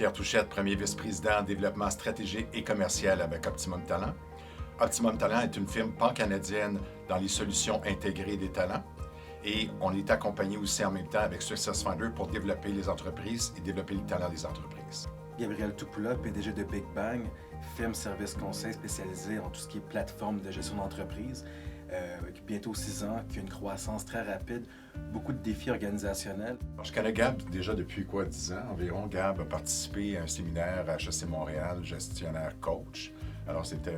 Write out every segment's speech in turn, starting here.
Pierre Touchette, premier vice-président en développement stratégique et commercial avec Optimum Talent. Optimum Talent est une firme pan-canadienne dans les solutions intégrées des talents. Et on est accompagné aussi en même temps avec Success Finder pour développer les entreprises et développer le talent des entreprises. Gabriel Toupoula, PDG de Big Bang, firme service conseil spécialisée en tout ce qui est plateforme de gestion d'entreprise. Bientôt 6 ans, qui a une croissance très rapide, beaucoup de défis organisationnels. Alors, je connais Gab déjà depuis 10 ans environ. Gab a participé à un séminaire à HEC Montréal, gestionnaire coach. Alors c'était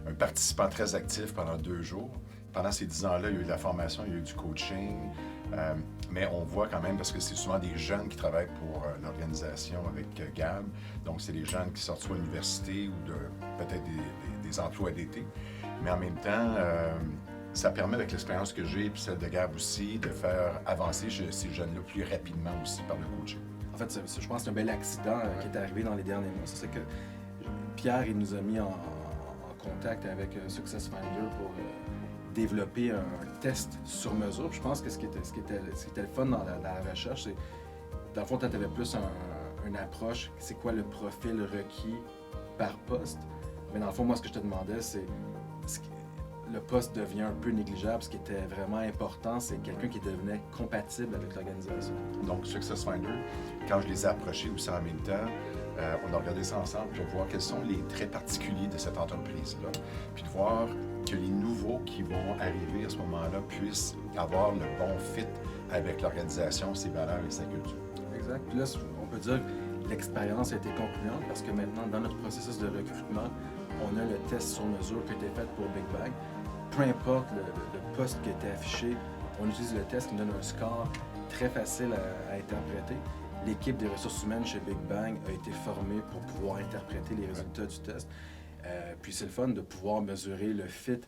un participant très actif pendant 2 jours. Pendant ces 10 ans-là, il y a eu de la formation, il y a eu du coaching, mais on voit quand même, parce que c'est souvent des jeunes qui travaillent pour l'organisation avec Gab, donc c'est des jeunes qui sortent soit de l'université ou de peut-être des emplois d'été, mais en même temps, ça permet avec l'expérience que j'ai, puis celle de Gab aussi, de faire avancer ces jeunes-là plus rapidement aussi par le coaching. En fait, je pense que c'est un bel accident qui est arrivé dans les derniers mois. C'est que Pierre, il nous a mis en contact avec Success Finder pour développer un test sur mesure. Puis je pense que ce qui était le fun dans la recherche, c'est, dans le fond, tu avais plus une approche, c'est quoi le profil requis par poste. Mais dans le fond, moi, ce que je te demandais, c'est le poste devient un peu négligeable. Ce qui était vraiment important, c'est quelqu'un qui devenait compatible avec l'organisation. Donc, Success Finder, quand je les ai approchés aussi en même temps, on a regardé ça ensemble pour voir quels sont les traits particuliers de cette entreprise-là, puis de voir que les nouveaux qui vont arriver à ce moment-là puissent avoir le bon fit avec l'organisation, ses valeurs et sa culture. Exact. Puis là, on peut dire que l'expérience a été concluante parce que maintenant, dans notre processus de recrutement, on a le test sur mesure qui a été fait pour Big Bang. Peu importe le poste qui a été affiché, on utilise le test qui donne un score très facile à interpréter. L'équipe des ressources humaines chez Big Bang a été formée pour pouvoir interpréter les résultats du test. Puis c'est le fun de pouvoir mesurer le fit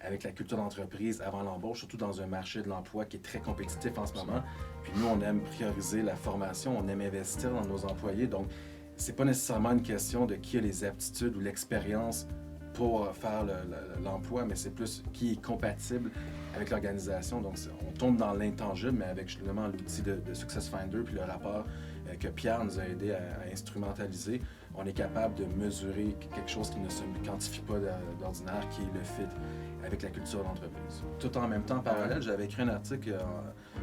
avec la culture d'entreprise avant l'embauche, surtout dans un marché de l'emploi qui est très compétitif en ce moment. Puis nous, on aime prioriser la formation, on aime investir dans nos employés. Donc, c'est pas nécessairement une question de qui a les aptitudes ou l'expérience pour faire l'emploi, mais c'est plus qui est compatible avec l'organisation. Donc, on tombe dans l'intangible, mais avec justement l'outil de Success Finder puis le rapport que Pierre nous a aidé à instrumentaliser, on est capable de mesurer quelque chose qui ne se quantifie pas d'ordinaire, qui est le fit avec la culture d'entreprise. Tout en même temps, en parallèle, j'avais écrit un article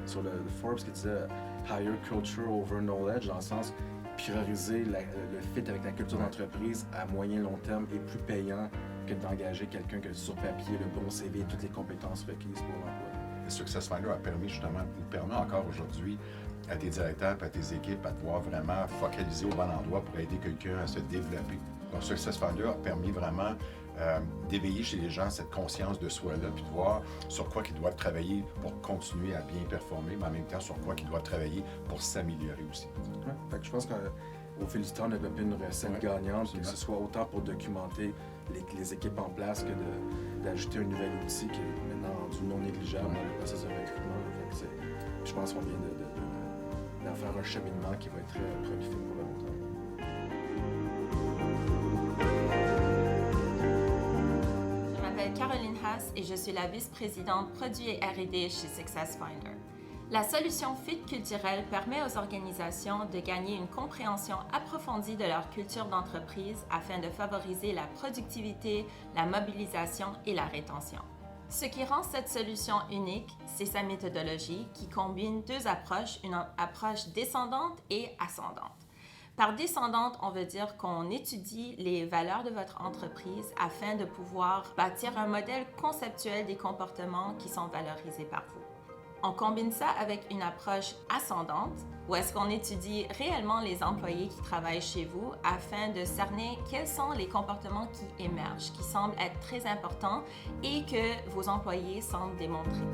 sur le Forbes qui disait « Higher culture over knowledge », dans le sens prioriser le fit avec la culture d'entreprise à moyen long terme est plus payant que d'engager quelqu'un qui a sur papier le bon CV et toutes les compétences requises pour l'emploi. Le Success Finder nous permet encore aujourd'hui à tes directeurs et à tes équipes à pouvoir vraiment focaliser au bon endroit pour aider quelqu'un à se développer. Donc, Success Finder a permis vraiment d'éveiller chez les gens cette conscience de soi-là, puis de voir sur quoi ils doivent travailler pour continuer à bien performer, mais en même temps sur quoi ils doivent travailler pour s'améliorer aussi. Ouais, fait que je pense qu'au fil du temps, on a développé une recette gagnante, que ce soit autant pour documenter les équipes en place que d'ajouter un nouvel outil qui est maintenant rendu non négligeable dans le processus de recrutement. Fait que je pense qu'on vient d'en faire un cheminement qui va être très prolifique pour le long terme. Je m'appelle Caroline Haas et je suis la vice-présidente produits et R&D chez Success Finder. La solution Fit culturelle permet aux organisations de gagner une compréhension approfondie de leur culture d'entreprise afin de favoriser la productivité, la mobilisation et la rétention. Ce qui rend cette solution unique, c'est sa méthodologie qui combine 2 approches, une approche descendante et ascendante. Par descendante, on veut dire qu'on étudie les valeurs de votre entreprise afin de pouvoir bâtir un modèle conceptuel des comportements qui sont valorisés par vous. On combine ça avec une approche ascendante, où est-ce qu'on étudie réellement les employés qui travaillent chez vous afin de cerner quels sont les comportements qui émergent, qui semblent être très importants et que vos employés semblent démontrer.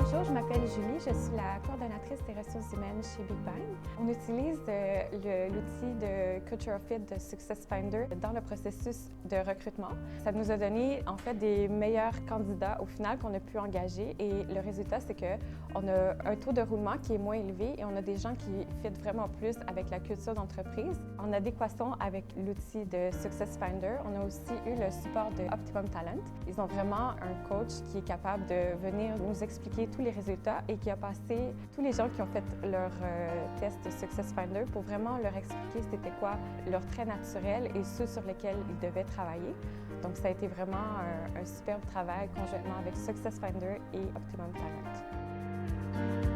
Bonjour, je m'appelle Julie, je suis la coordonnatrice des ressources humaines chez Big Bang. On utilise l'outil de Culture Fit de Success Finder dans le processus de recrutement. Ça nous a donné en fait des meilleurs candidats au final qu'on a pu engager et le résultat c'est qu'on a un taux de roulement qui est moins élevé et on a des gens qui fit vraiment plus avec la culture d'entreprise. En adéquation avec l'outil de Success Finder, on a aussi eu le support de Optimum Talent. Ils ont vraiment un coach qui est capable de venir nous expliquer tous les résultats et qui a passé tous les gens qui ont fait leur test de SuccessFinder pour vraiment leur expliquer c'était quoi leurs traits naturels et ceux sur lesquels ils devaient travailler. Donc, ça a été vraiment un superbe travail conjointement avec SuccessFinder et Optimum Talent.